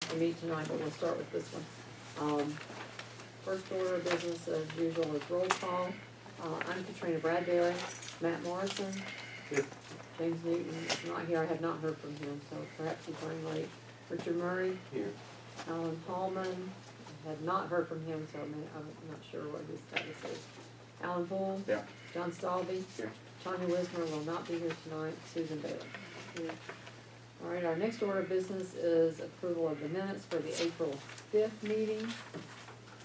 to meet tonight, but we'll start with this one. First order of business, as usual, is roll call. I'm Katrina Bradbury. Matt Morrison. Here. James Newton is not here. I have not heard from him, so perhaps he's running late. Richard Murray. Here. Alan Paulman. Had not heard from him, so I'm not sure what his status is. Alan Poole. Yeah. John Stalby. Here. Tanya Wismer will not be here tonight. Susan Bailey. Here. All right, our next order of business is approval of the minutes for the April 5th meeting.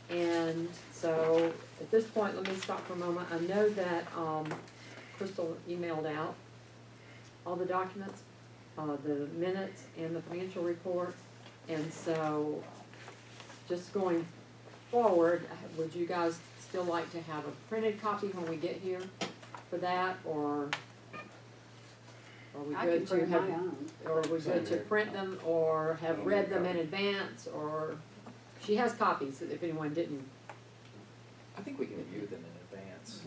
And so, at this point, let me stop for a moment. I know that Crystal emailed out all the documents, the minutes and the financial report. And so, just going forward, would you guys still like to have a printed copy when we get here for that, or are we I good can to print my have, own. or are we Same good to here. print them, or have I'll read make them in copies. advance, or, she has copies, if anyone didn't. I think we can view them in advance.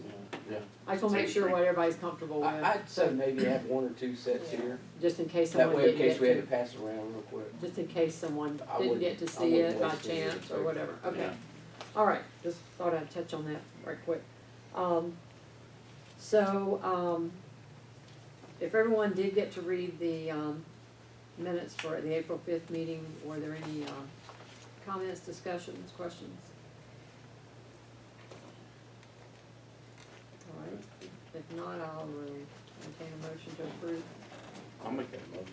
Yeah. I just wanna make sure what everybody's comfortable with. I'd say maybe have one or two sets Yeah. here, Just in case that someone way in didn't case we had get to to, pass it around real quick. just in case someone I didn't wouldn't- get to I see wouldn't it by waste any of chance it. or whatever, okay. Yeah. All right, just thought I'd touch on that right quick. So, if everyone did get to read the, minutes for the April 5th meeting, were there any, comments, discussions, questions? All right, if not, I'll entertain a motion to approve. I'll make that motion.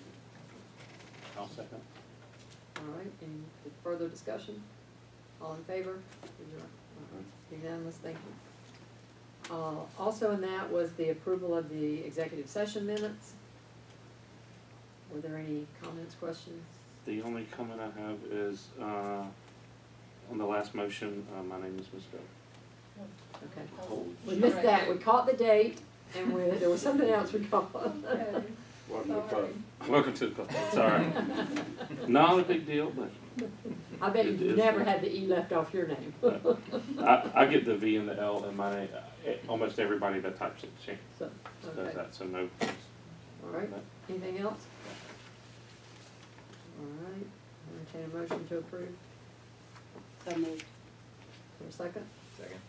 I'll second. All right, any further discussion? All in favor? Unanimous, thank you. Also in that was the approval of the executive session minutes. Were there any comments, questions? The only comment I have is, on the last motion, my name is misspelled. Okay. We missed that, we caught the date, and there was something else we caught. Welcome to the club. Welcome to the club, sorry. Not a big deal, but I bet It you is never fine. had the E left off your name. I get the V and the L in my name. Almost everybody that types it So, does okay, that, so no. all right, anything else? All right, entertain a motion to approve, So moved. for a second? Second.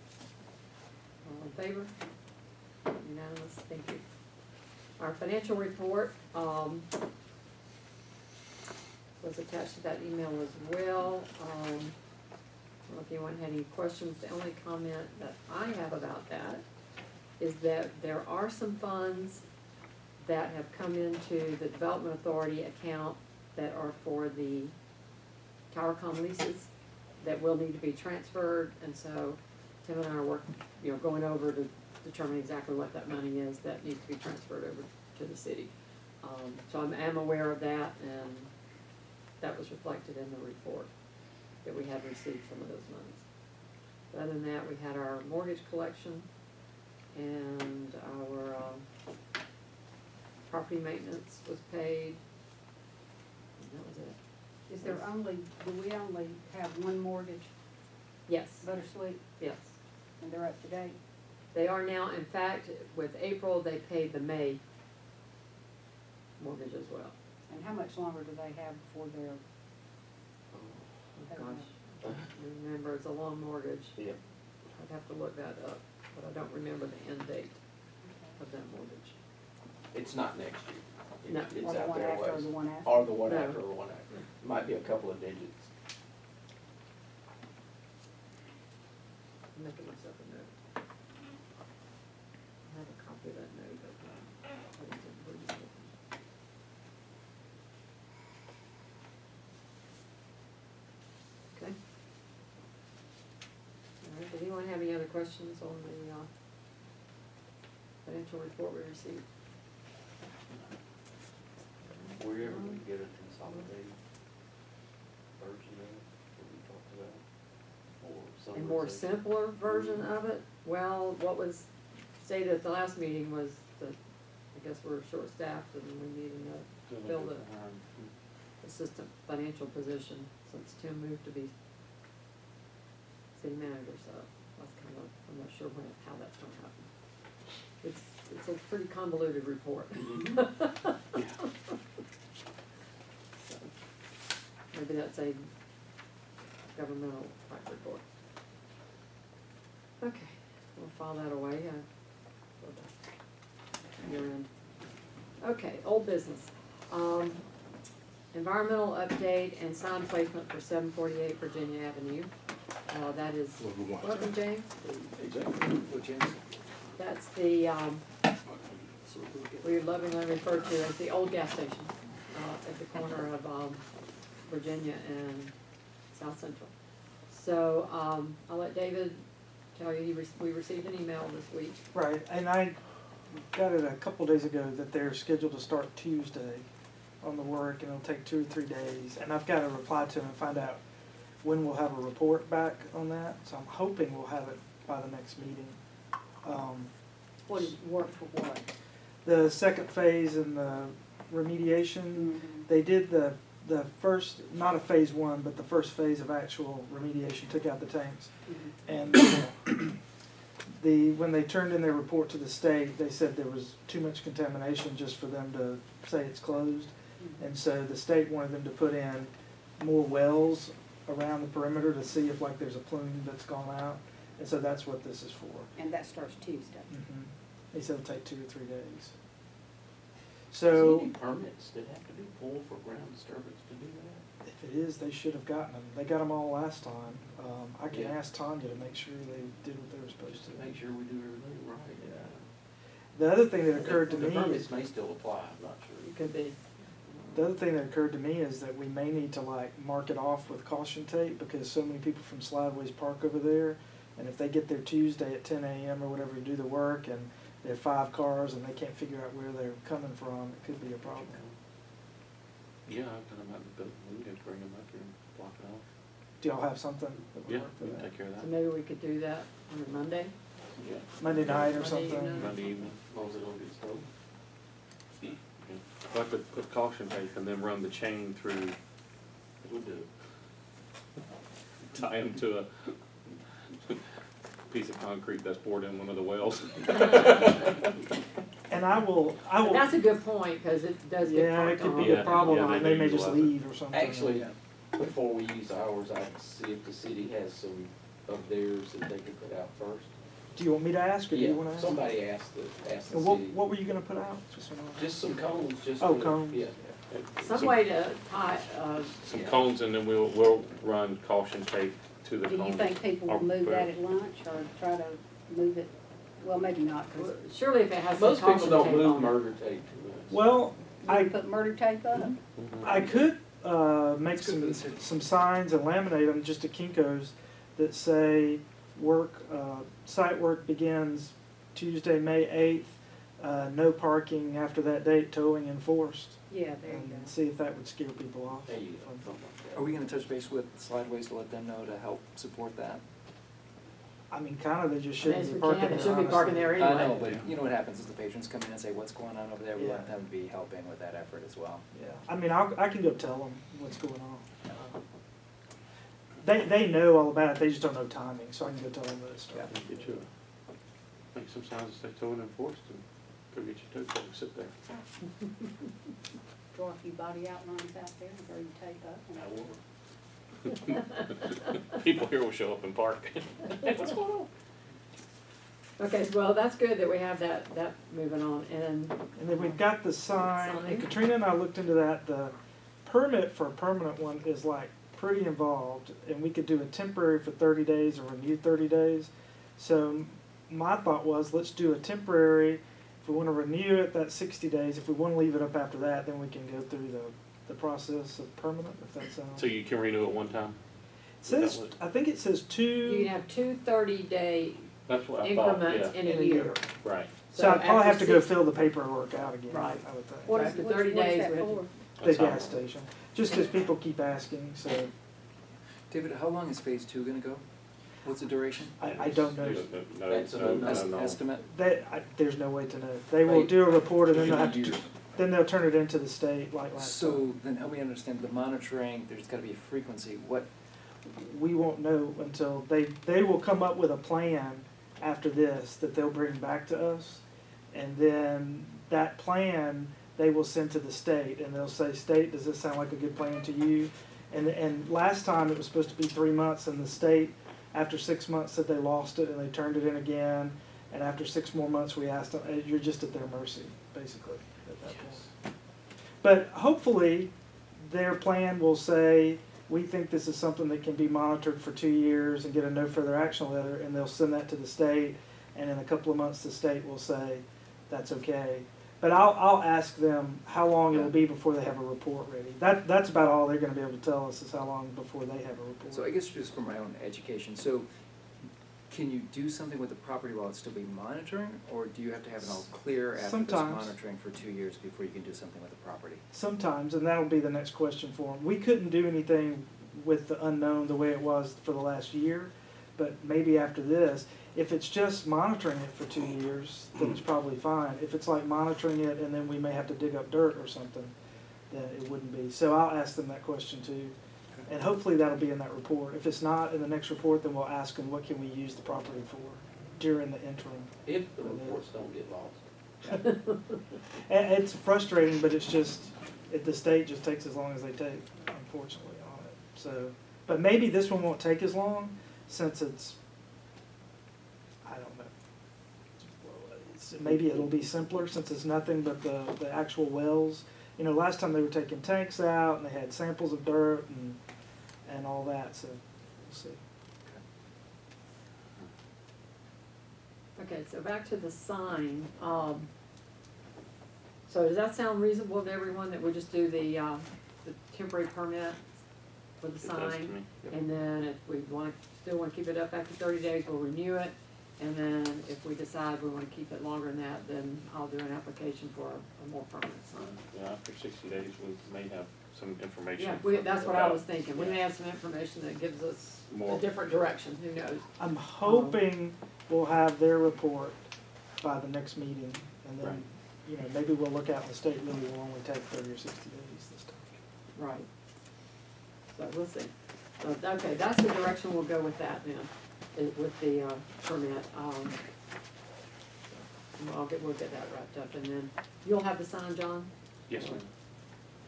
All in favor? Unanimous, thank you. Our financial report, was attached to that email as well. I don't know if anyone had any questions. The only comment that I have about that is that there are some funds that have come into the Development Authority account that are for the TowerCom leases that will need to be transferred, and so Tim and I are working, going over to determine exactly what that money is that needs to be transferred over to the city. So I am aware of that, and that was reflected in the report, that we had received some of those monies. But other than that, we had our mortgage collection and our, property maintenance was paid. And that was it. Is there only, do we only have one mortgage, Yes, Buttersweet, yes. and they're up to date? They are now, in fact, with April, they paid the May mortgage as well. And how much longer do they have before they're, Oh, gosh, I remember, it's a long mortgage. Yeah. I'd have to look that up, but I don't remember the end date of that mortgage. It's not next year. No. It's or the out one there after or ways. the one after? Or the one No. after or the one after. Might be a couple of digits. I'm making myself a note. I have a copy of that note, but, where is it? Okay. All right, does anyone have any other questions on the, financial report we received? Were you ever gonna get a consolidated version of it, that we talked about? Or A more summarization? simpler version of it? Well, what was stated at the last meeting was that, I guess we're short-staffed and we need a fill the assistant financial position since Tim moved to be city manager, so that's kind of, I'm not sure how that's gonna happen. It's a pretty convoluted report. Mhm. So, Maybe that's a governmental type report. Okay, we'll file that away, for the year end. Okay, old business. Environmental update and sign placement for 748 Virginia Avenue. That is, welcome James. Exactly, what James That's the, we lovingly refer to as the old gas station, at the corner of, Virginia and South Central. So, I'll let David tell you, we received an email this week. Right, and I got it a couple days ago that they're scheduled to start Tuesday on the work, and it'll take 2 or 3 days. And I've got to reply to them and find out when we'll have a report back on that. So I'm hoping we'll have it by the next meeting. What is work for what? The second phase and the remediation, they did the first, not a phase one, but the first phase of actual remediation, took out the tanks. And when they turned in their report to the state, they said there was too much contamination just for them to say it's closed. And so the state wanted them to put in more wells around the perimeter to see if like there's a plume that's gone out. And so that's what this is for. And that starts Tuesday. They said it'll take 2 or 3 days. Is So any permits that have to be pulled for ground disturbance to do that? if it is, they should have gotten them. They got them all last time. I can Yeah. ask Tanya to make sure they did what they were supposed Just to to. make sure we do everything right. The other thing that occurred to The me permits is, may still apply, I'm not sure. It could be. the other thing that occurred to me is that we may need to like mark it off with caution tape because so many people from Slideways park over there. And if they get there Tuesday at 10 a.m. or whatever to do the work and there are 5 cars and they can't figure out where they're coming from, it could be a problem. Yeah, I've got them out in the building, we can bring them up here and block it off. Do y'all have something that would Yeah, work for we can that? take care of So that. maybe we could do that on a Monday? Yeah, Monday night or Monday something? evening. Monday evening. as long as it don't get stolen. We'll have to put caution tape and then run the chain through, We'll do it. tie them to a piece of concrete that's bored in one of the wells. And I will, That's a good point, cause it does get yeah, it parked could on. be a Yeah, problem, yeah, and they they may do just utilize it. leave or something. Actually, before we use ours, I'd see if the city has some of theirs that they could put out first. Do you want me to ask, or do you wanna Yeah, ask? somebody asked the And city. what were you gonna put out? Just so I know. Just some cones, just. Oh, for- cones. Yeah. Some way to tie, Some Yeah. cones and then we'll run caution tape to the Do cones. you think people will Or move put- that at lunch or try to move it? Well, maybe not, because surely if it has some Most people caution don't tape move on it. murder tape to us. Well, you I, can put murder tape up. Mhm. I could, make It's good for the some, city. some signs and laminate them just to Kinko's that say, site work begins Tuesday, May 8th, no parking after that date, towing enforced. Yeah, there you go. And see if that would scare people off. There you go, something like that. Are we gonna touch base with Slideways to let them know to help support that? I mean, kinda, they just I mean, shouldn't if be we parking can, there, it should be parking there honestly. anyway. I know, but you know what happens is the patrons come in and say, what's going on over there? We Yeah. want them to be helping with that effort as well. Yeah, I mean, I can go tell them what's going on. They know all about it, they just don't know timing, so I can go tell them that it's starting. Get you make some signs that say towing enforced and go get your tow truck and sit there. Draw a few body outlines out there and throw your tape up. and- That will work. People here will show up and park. Hey, what's going on? Okay, well, that's good that we have that moving on, and And then we've got the sign, Sign. and Katrina and I looked into that, the permit for a permanent one is like pretty involved, and we could do a temporary for 30 days or renew 30 days. So my thought was, let's do a temporary, if we wanna renew it, that's 60 days, if we wanna leave it up after that, then we can go through the process of permanent, if that sounds. So you can renew it one time? It says, that I think it says you can 2 have 2 30-day That's what I thought, increments yeah, in a year. right. So I'd probably after have to go 60 fill the paperwork out again, Right. I would think. What is the 30 What's days that we have for? to- The That's all. gas station, just because people keep asking, so David, how long is phase 2 gonna go? What's the duration? I don't know. No, That's no, an no, no. Estimate? There's no way to know. They will Right. do a report and then they'll have Usually to, years. then they'll turn it into the state like last time. So then help me understand the monitoring, there's gotta be a frequency, what, We won't know until they will come up with a plan after this that they'll bring back to us. And then that plan, they will send to the state and they'll say, state, does this sound like a good plan to you? And last time it was supposed to be 3 months, and the state, after 6 months, said they lost it, and they turned it in again. And after 6 more months, we asked them, you're just at their mercy, basically, at that point. But hopefully, their plan will say, we think this is something that can be monitored for 2 years and get a no further action letter, and they'll send that to the state, and in a couple of months, the state will say, that's okay. But I'll ask them how long it'll be before they have a report ready. That's about all they're gonna be able to tell us, is how long before they have a report. So I guess just for my own education, so can you do something with the property while it's still being monitoring? Or do you have to have it all clear after this Sometimes. monitoring for 2 years before you can do something with the property? Sometimes, and that'll be the next question for them. We couldn't do anything with the unknown the way it was for the last year, but maybe after this, if it's just monitoring it for 2 years, then it's probably fine. If it's like monitoring it and then we may have to dig up dirt or something, then it wouldn't be. So I'll ask them that question too. And hopefully that'll be in that report. If it's not in the next report, then we'll ask them, what can we use the property for during the interim? If the reports don't get lost. And it's frustrating, but it's just, the state just takes as long as they take, unfortunately, on it. So, but maybe this one won't take as long, since it's, I don't know. Maybe it'll be simpler, since it's nothing but the actual wells. You know, last time they were taking tanks out, and they had samples of dirt and all that, so we'll see. Okay, so back to the sign, so does that sound reasonable to everyone, that we just do the temporary permit for the It does to sign? me. And then if we still wanna keep it up after 30 days, we'll renew it. And then if we decide we wanna keep it longer than that, then I'll do an application for a more permanent sign. Yeah, after 60 days, we may have some information. Yeah, that's what I about- was thinking. We yeah. may have some information that gives us a More. different direction, who knows? I'm hoping we'll have their report by the next meeting, and Right. then, you know, maybe we'll look out and the state really will only take 30 or 60 days this time. Right. So we'll see. So, okay, that's the direction we'll go with that then, with the permit. We'll get that wrapped up, and then you'll have the sign, John? Yes, ma'am.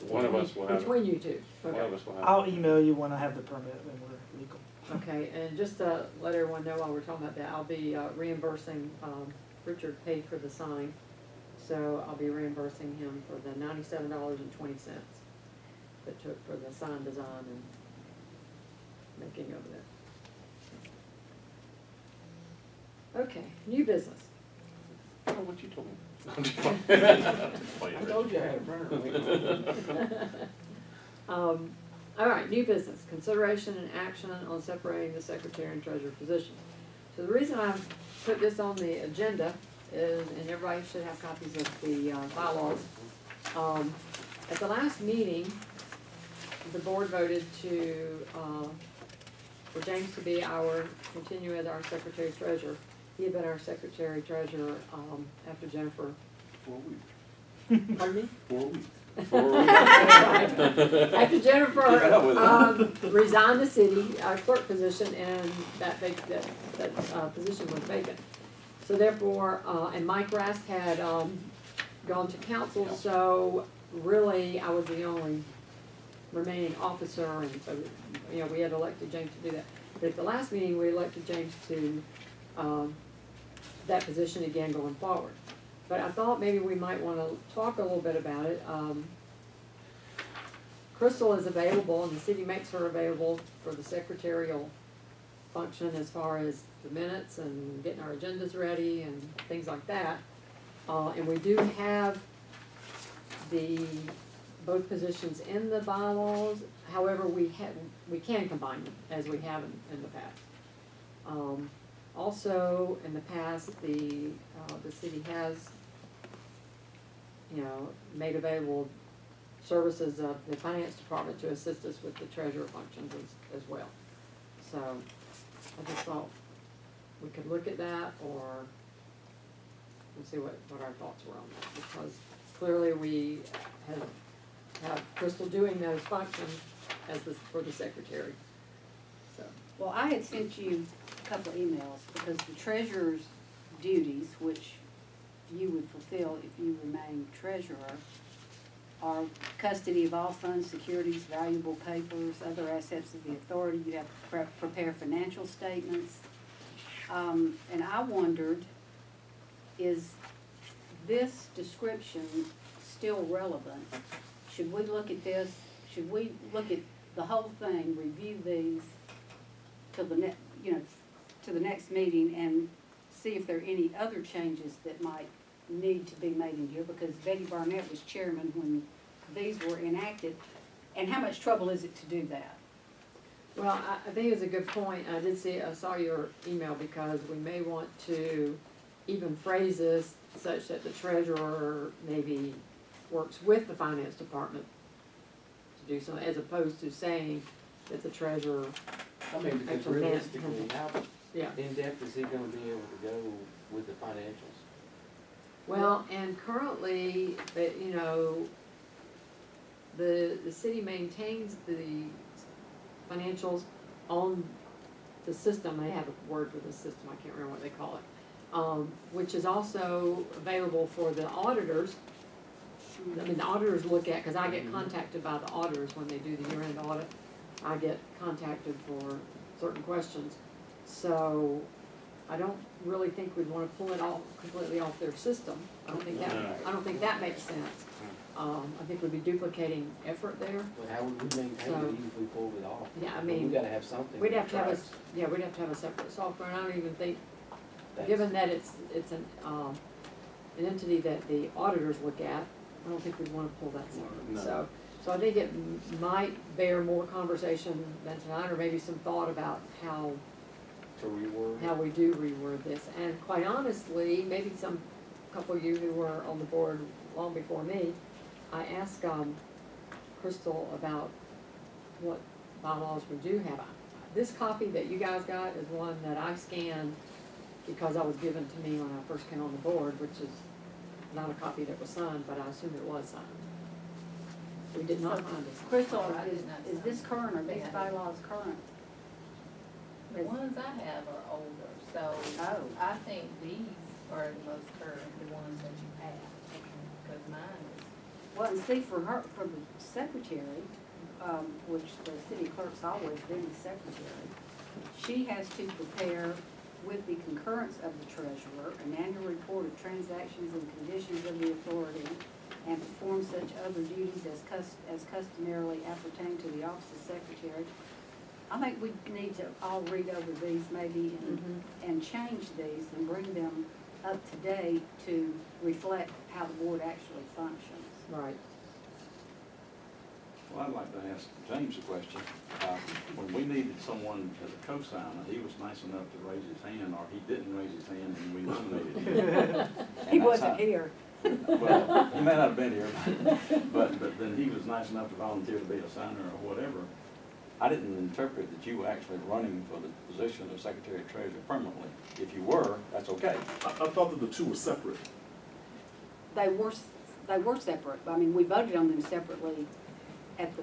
One of us will have, Between you two. one Okay. of us will have. I'll email you when I have the permit and we're legal. Okay, and just to let everyone know while we're talking about that, I'll be reimbursing, Richard paid for the sign, so I'll be reimbursing him for the $97.20 that took for the sign design and making of it. Okay, new business. Oh, what you told me. I told you I had a burner. All right, new business, consideration and action on separating the secretary and treasurer position. So the reason I've put this on the agenda is, and everybody should have copies of the bylaws. At the last meeting, the board voted for James to be continue as our secretary treasurer. He had been our secretary treasurer, after Jennifer, 4 weeks. pardon me? 4 weeks. After Jennifer, Yeah, with resigned the city clerk position, and that position was vacant. So therefore, and Mike Rast had, gone to council, so really, I was the only remaining officer, and so, you know, we had elected James to do that. But at the last meeting, we elected James to, that position again going forward. But I thought maybe we might wanna talk a little bit about it. Crystal is available, and the city makes her available for the secretarial function as far as the minutes and getting our agendas ready and things like that. And we do have both positions in the bylaws, however, we can combine them as we have in the past. Also, in the past, the city has, you know, made available services of the finance department to assist us with the treasurer functions as well. So, I just thought we could look at that, or we'll see what our thoughts were on that, because clearly we have Crystal doing those functions for the secretary, so. Well, I had sent you a couple of emails, because the treasurer's duties, which you would fulfill if you remain treasurer, are custody of all funds, securities, valuable papers, other assets of the authority. You have to prepare financial statements. And I wondered, is this description still relevant? Should we look at this, should we look at the whole thing, review these till the next, to the next meeting and see if there are any other changes that might need to be made in here? Because Betty Barnett was chairman when these were enacted. And how much trouble is it to do that? Well, I think it's a good point. I saw your email because we may want to even phrase this such that the treasurer maybe works with the finance department to do something, as opposed to saying that the treasurer, I mean, because Actually, realistically, how yeah. in-depth is he gonna be able to go with the financials? Well, and currently, the city maintains the financials on the system. They have a word for the system, I can't remember what they call it, which is also available for the auditors. I mean, the auditors look at, because I get contacted by the auditors when they do the year-end audit. I get contacted for certain questions. So I don't really think we'd want to pull it all completely off their system. I don't think that makes sense. I think we'd be duplicating effort there. But how would we maintain it So- even if we pulled it off? Yeah, I I mean, mean, we gotta have something. we'd have to have tracks. we'd have to have a separate software, and I don't even think, That's- given that it's an entity that the auditors look at, I don't think we'd wanna pull that separate. No. So I think it might bear more conversation than tonight, or maybe some thought about how To reword. how we do reword this. And quite honestly, maybe couple of you who were on the board long before me, I asked Crystal about what bylaws we do have. This copy that you guys got is one that I scanned because I was given to me when I first came on the board, which is not a copy that was signed, but I assume it was signed. We did not find this. Crystal, I did not is this current, or these Yeah. bylaws current? The ones I have are older, so Oh. I think these are the most current, the ones that you have, because mine is. Well, and see, for the secretary, which the city clerk's always been the secretary, she has to prepare, with the concurrence of the treasurer, an annual report of transactions and conditions of the authority, and perform such other duties as customarily appertain to the office of secretary. I think we need to all read over these maybe and change these and bring them up to date to reflect how the board actually functions. Right. Well, I'd like to ask James a question. When we needed someone as a co-signer, he was nice enough to raise his hand, or he didn't raise his hand and we nominated him. He And that's wasn't how- here. Well, he may not have been here, but then he was nice enough to volunteer to be a signer or whatever. I didn't interpret that you were actually running for the position of Secretary Treasurer permanently. If you were, that's okay. I thought that the two were separate. They were separate. I mean, we voted on them separately at the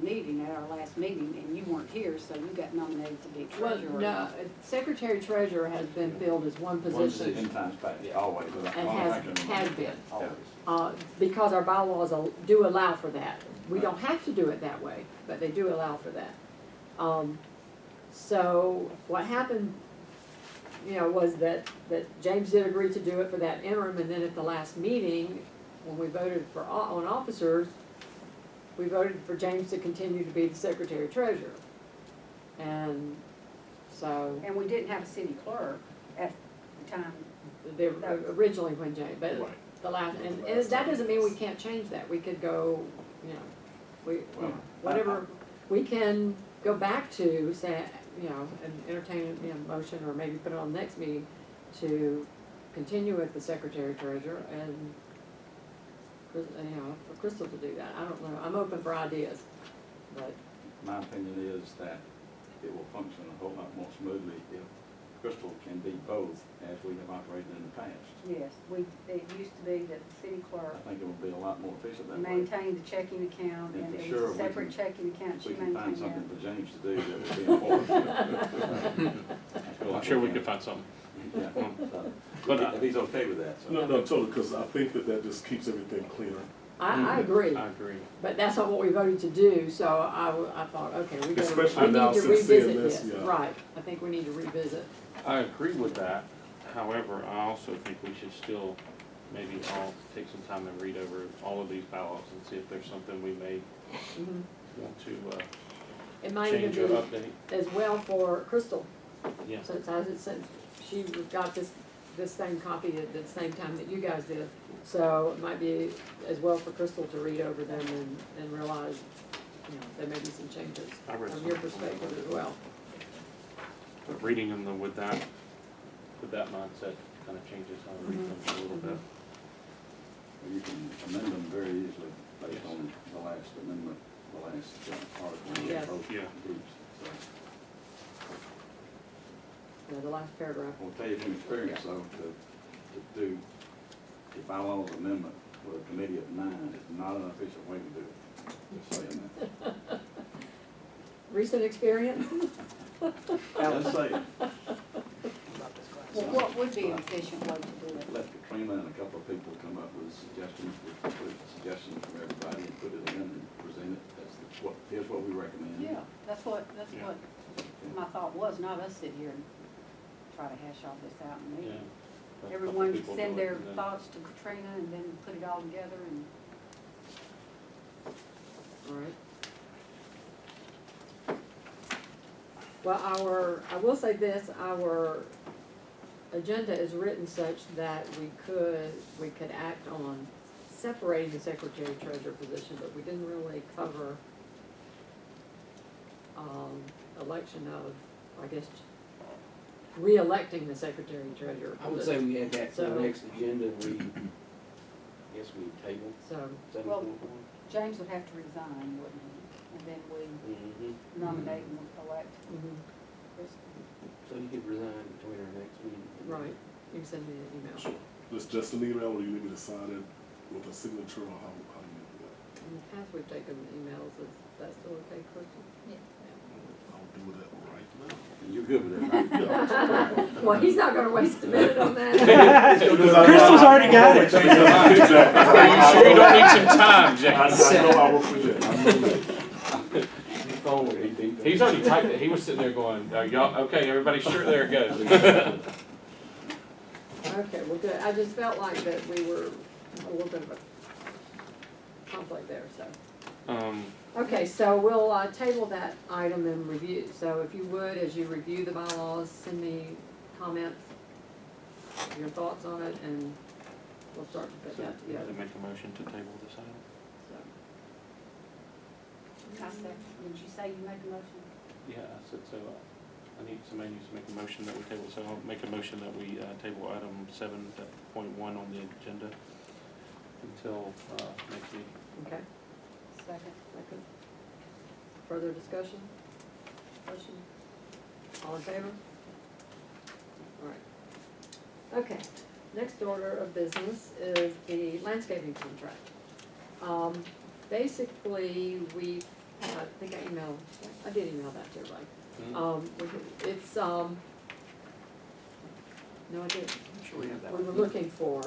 meeting, at our last meeting, and you weren't here, so you got nominated to be Well, treasurer. no, secretary treasurer has been filled as one In position, times past, always. and has been. Always. Because our bylaws do allow for that. We don't have to do it that way, but they do allow for that. So what happened, was that James did agree to do it for that interim, and then at the last meeting, when we voted on officers, we voted for James to continue to be the secretary treasurer. And so, And we didn't have a city clerk at the time. originally when James, but Right. the last, and that doesn't mean we can't change that. We could go, Well, whatever, we can go back to, say, and entertain, a motion, or maybe put it on the next meeting to continue with the secretary treasurer and, for Crystal to do that. I don't know. I'm open for ideas, but, My opinion is that it will function a whole lot more smoothly if Crystal can be both, as we have operated in the past. Yes, it used to be that the city clerk I think it will be a lot more efficient that way. maintained the checking account, And and for it sure was a we separate can- checking account, she We can find maintained something that. for James to do that would be important. I'm sure we could find something. Yeah, so, But if he's okay with that, so. No, totally, because I think that just keeps everything cleaner. I agree, I agree. but that's not what we voted to do, so I thought, okay, we Especially need now to since saying revisit this, this, yeah. right, I think we need to revisit. I agree with that. However, I also think we should still maybe all take some time and read over all of these bylaws and see if there's something we may Mhm. want to It might even change or be update. as well for Crystal, Yeah. since she got this same copy at the same time that you guys did. So it might be as well for Crystal to read over them and realize, you know, there may be some changes I read from your some. perspective as well. But reading them with that mindset kind of changes how I read them a little bit. You can amend them very easily based on the last amendment, the last article. Yes. Both Yeah. groups. So, The last paragraph. I'll tell you from experience though, to do the bylaws amendment with a committee of 9 is not an efficient way to do it. Just saying that. Recent experience? Just saying. Well, what would be an efficient way to do it? Let Katrina and a couple of people come up with suggestions, with suggestions from everybody and put it in and present it. Here's what we recommend. Yeah, that's what Yeah. my thought was, not us sit here and try to hash all this out in Yeah. meeting. Let Everyone people send do it their and then- thoughts to Katrina and then put it all together and. All right. Well, I will say this, our agenda is written such that we could act on separating the secretary treasurer position, but we didn't really cover, election of, I guess, re-electing the secretary treasurer I would say position. we had that for So- the next agenda, we, guess we tabled So, seven Well- point one. James would have to resign, wouldn't he? And then we Mm-hmm. nominate and elect mhm, Crystal. So you could resign between our next meeting. right, you can send me an email. Sure. Just an email, or you need me to sign it with a signature, or how do you do that? In the past, we've taken emails, is that still okay, Crystal? I'll do that right now. And you're good with that, right? Well, he's not gonna waste a minute on that. Crystal's already got it. Are you sure you don't need some time, James? I know I will forget. I know that. Your phone will be beeping. He's already typed it. He was sitting there going, y'all, okay, everybody sure, there it goes. Okay, well, good, I just felt like that we were a little bit of a conflict there, so. Okay, so we'll, table that item and review, so if you would, as you review the bylaws, send me comments, your thoughts on it, and we'll start to put So, that we together, gotta make a motion to table this item? so. I second. Did you say you make a motion? Yeah, I said so. Somebody needs to make a motion that we table, so I'll make a motion that we, table item 7.1 on the agenda until, next meeting. Okay, Second. second. Further discussion? Question? All in favor? All right. Okay, next order of business is the landscaping contract. Basically, I think I did email that to everybody. It's, no, I didn't. I'm sure we have that. We were looking for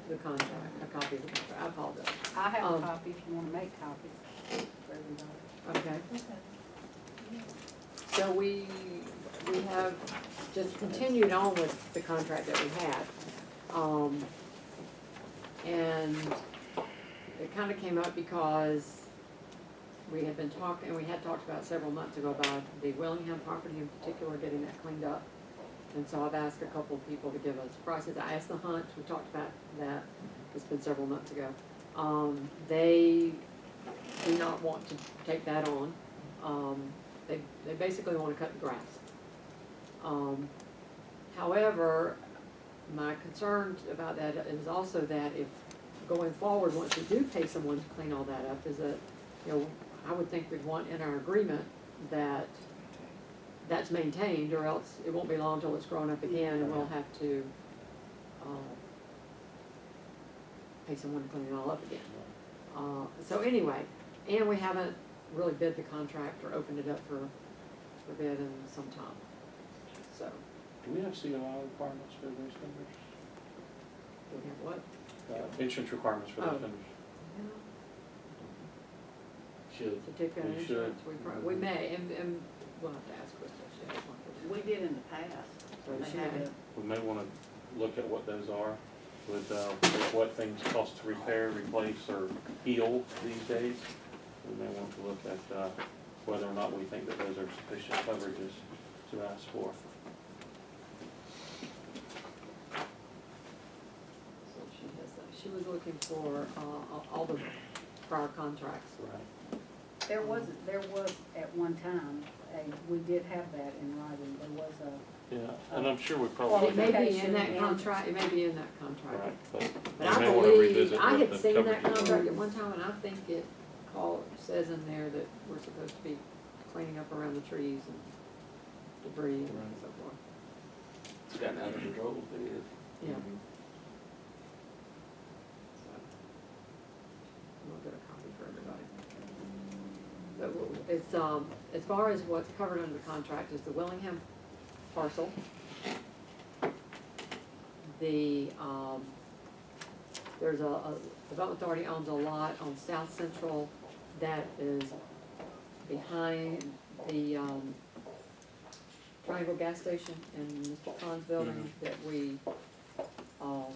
the contract, a copy of the contract, I apologize. I have a Um, copy if you wanna make copies for everybody. Okay. So we have just continued on with the contract that we had. And it kinda came up because we had talked about several months ago about the Willingham property in particular, getting that cleaned up. And so I've asked a couple of people to give us prices. I asked the Hunt, we talked about that, it's been several months ago. They do not want to take that on. They basically wanna cut the grass. However, my concern about that is also that if going forward, once we do pay someone to clean all that up, is that, you know, I would think we'd want in our agreement that that's maintained, or else it won't be long till it's grown up again and we'll have to, pay someone to clean it all up again. So anyway, and we haven't really bid the contract or opened it up for bid in some time, so, Do we have COI requirements for those vendors? we have what? insurance requirements for Oh. those vendors. Should. Certificate of We should. insurance, we may, and we'll have to ask Krista if she has one for that. We did in the past. So They she had may. a- We may wanna look at what those are, with what things cost to repair, replace, or heal these days. We may want to look at, whether or not we think that those are sufficient coverages to ask for. So she has that, she was looking for, all the prior contracts. Right. There was at one time, we did have that in writing, there was a, Yeah, and I'm sure we And probably. it may be in Qualification that and- contract, it may be in that contract. Right, but But we I may wanna believe, revisit I what had the seen that coverages are. contract at one time, and I think it says in there that we're supposed to be cleaning up around the trees and debris and Right. so forth. It's gotten out of control, but it is. Yeah. So, I'll get a copy for everybody. But it's, as far as what's covered under the contract is the Willingham parcel. The, there's a Development Authority owns a lot on South Central that is behind the, Triangle Gas Station in Mr. Khan's building that we, are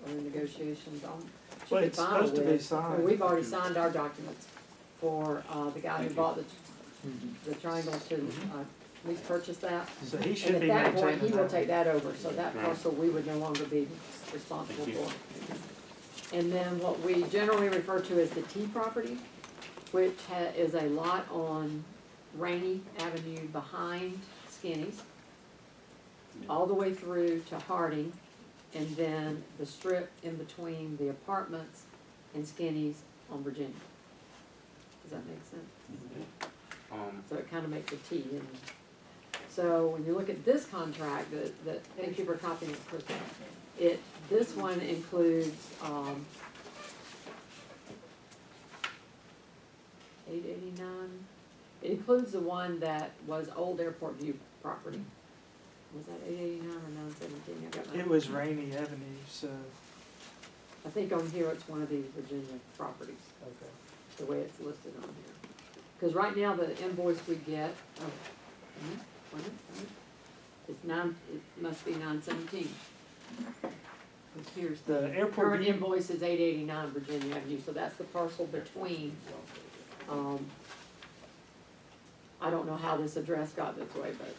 in negotiations on. Should Well, be it's final supposed to be with. signed. We've already signed our documents for, the guy who Thank you. bought the triangle to, we purchased that. So he And should at be that point, maintaining he will that. take that over, so that Right. parcel we would no longer be responsible Thank you. for. And then what we generally refer to as the T property, which is a lot on Rainy Avenue behind Skinny's, all the way through to Harding, and then the strip in between the apartments and Skinny's on Virginia. Does that make sense? So it kind of makes a T, and so when you look at this contract, thank you for copying it, Krista. This one includes, 889, it includes the one that was old Airport View property. Was that 889 or 917? I got my. It was Rainy Avenue, so, I think on here it's one of these Virginia properties, okay. the way it's listed on here. Cause right now the invoice we get, it's it must be 917. Here's The the Airport current View- invoice is 889 Virginia Avenue, so that's the parcel between, I don't know how this address got this way, but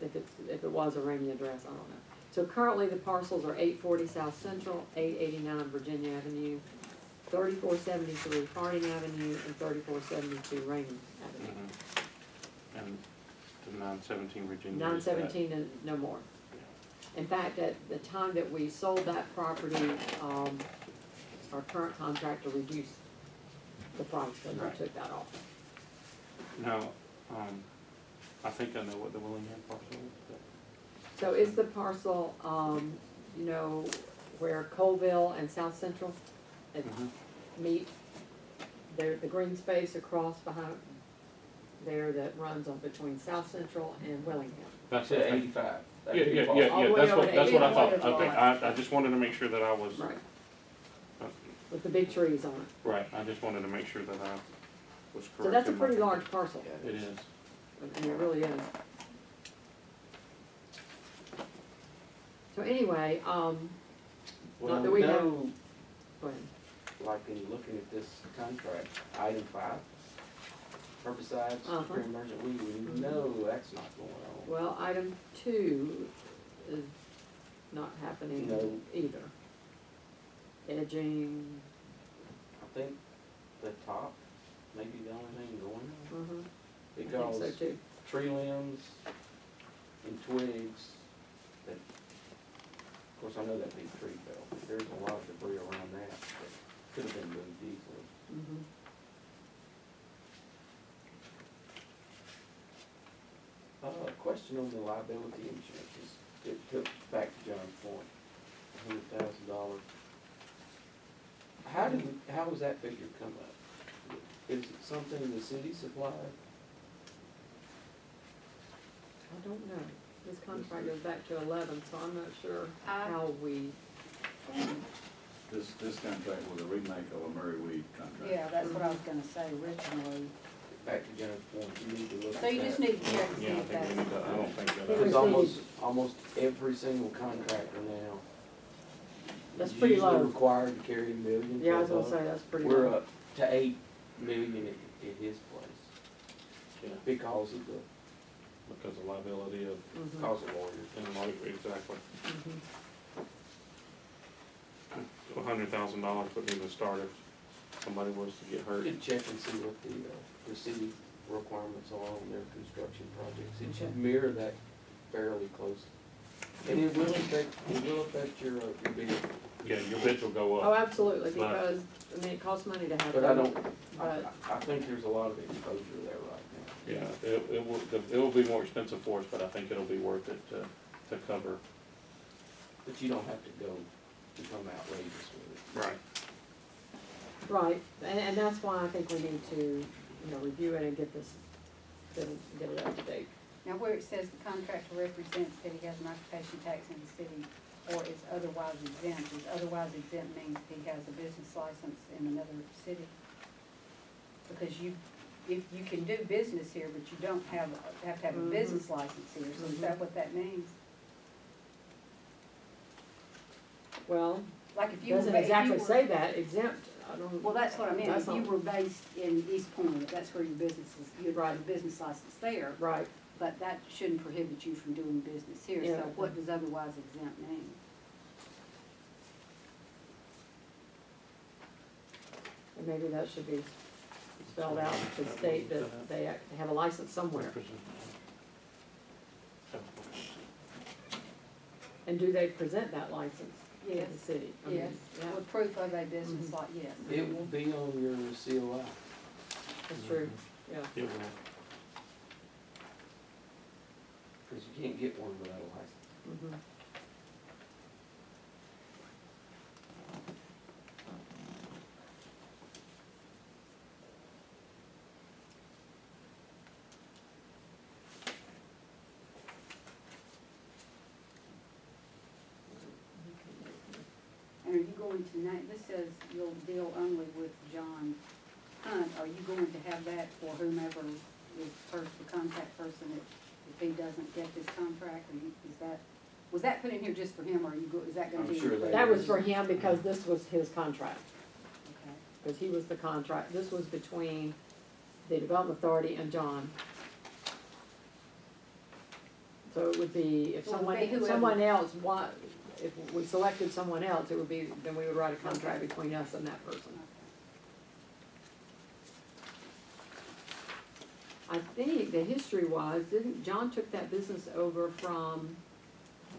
if it was a Rainy address, I don't know. So currently the parcels are 840 South Central, 889 Virginia Avenue, 3473 Harding Avenue, and 3472 Raymond Avenue. And the 917 Virginia. is that- 917 and no more. In fact, at the time that we sold that property, our current contractor reduced the price, so we Right. took that off. Now, I think I know what the Willingham parcel is, So it's the parcel, where Colville and South Central meet. There, the green space across behind there that runs on between South Central and Willingham. That's Said it. 85. Yeah, yeah, All the way that's over what, to that's what I 85. thought, okay, I just wanted to make sure that I was, Right. With the big trees on it. right, I just wanted to make sure that I was correct. So that's a in my pretty thinking. large parcel. It is. I mean, it really is. So anyway, Well, not that we have, no, go ahead. like in looking at this contract, item 5, herbicides, pre-emergent weed, we know that's not going on. Well, item 2 is not happening No. either. Edging, I think the top may be the only thing going on. I think Because so too. tree limbs and twigs, that, of course, I know that big tree fell, but there's a lot of debris around that that could have been moved easily. Mhm. Question on the liability insurance, it took, back to John's point, $100,000. How was that figure come up? Is it something the city supplied? I don't know. This contract goes back to 11, so I'm not sure I- how we, This contract was a remake of a Murray Weed contract. Yeah, that's what I was gonna say originally. Back to Jennifer's point, you need to look at that. So you just need to check and see Yeah, I if think we that's. need to, I don't think that. Because almost every single contractor now. That's is pretty low. Usually required to carry millions. Yeah, I was or gonna above. say, that's pretty We're low. up to 8 million at his place Yeah, because of the, because of liability of, Mhm, because of lawyers. and like, exactly. mhm. $100,000 wouldn't even start if somebody was to get You hurt. could check and see what the city requirements are on their construction projects. It should Okay. mirror that fairly close. And it will affect your bid. Yeah, your bids will go Oh, up. absolutely, But- because, I mean, it costs money to have. But I them, don't, But, I think there's a lot of exposure there right now. Yeah, it will be more expensive for us, but I think it'll be worth it to cover. But you don't have to go become outrageous with it. Right. right, and that's why I think we need to, review it and get this, get it up to date. Now, where it says the contractor represents that he has an occupation tax in the city or is otherwise exempt, is otherwise exempt means he has a business license in another city? Because if you can do business here, but you don't have to have a Mhm. business license here, so is that what that means? Well, Like if you were. doesn't if you exactly were- say that, exempt, I don't. Well, that's what I meant, That's if you not- were based in East Point, if that's where your business is, you'd write a business license there, Right, but that shouldn't prohibit you from doing business here, Yeah. so what does otherwise exempt mean? and maybe that should be spelled out to state that they have a license somewhere. And do they present that license to Yes. the city? I mean, Yes, Yeah, with proof of a business Mhm. like, yes. It will be on your COI. that's true, yeah. It will. Because you can't get one without a license. Mhm. And are you going to, this says you'll deal only with John Hunt, are you going to have that for whomever is first the contact person if he doesn't get this contract, or is that, was that put in here just for him, or is that gonna I'm be? sure included? That was for him because this was his contract, Okay. because he was the contract, this was between the Development Authority and John. So it would be, if Well, it would someone, be if whoever- someone else if we selected someone else, it would be, then we would write a contract between us and that person. I think the history was, John took that business over from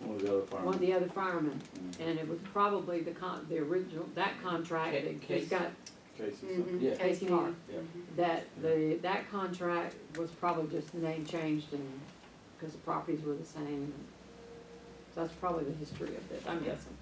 One of the other one of the other firemen, Mhm. and it was probably the original, that contract that just Case. got, Cases. Mhm. Yeah. Casey Marr. Yeah. Mhm. that contract was probably just name changed because the properties were the same. So that's probably the history of this, I'm guessing.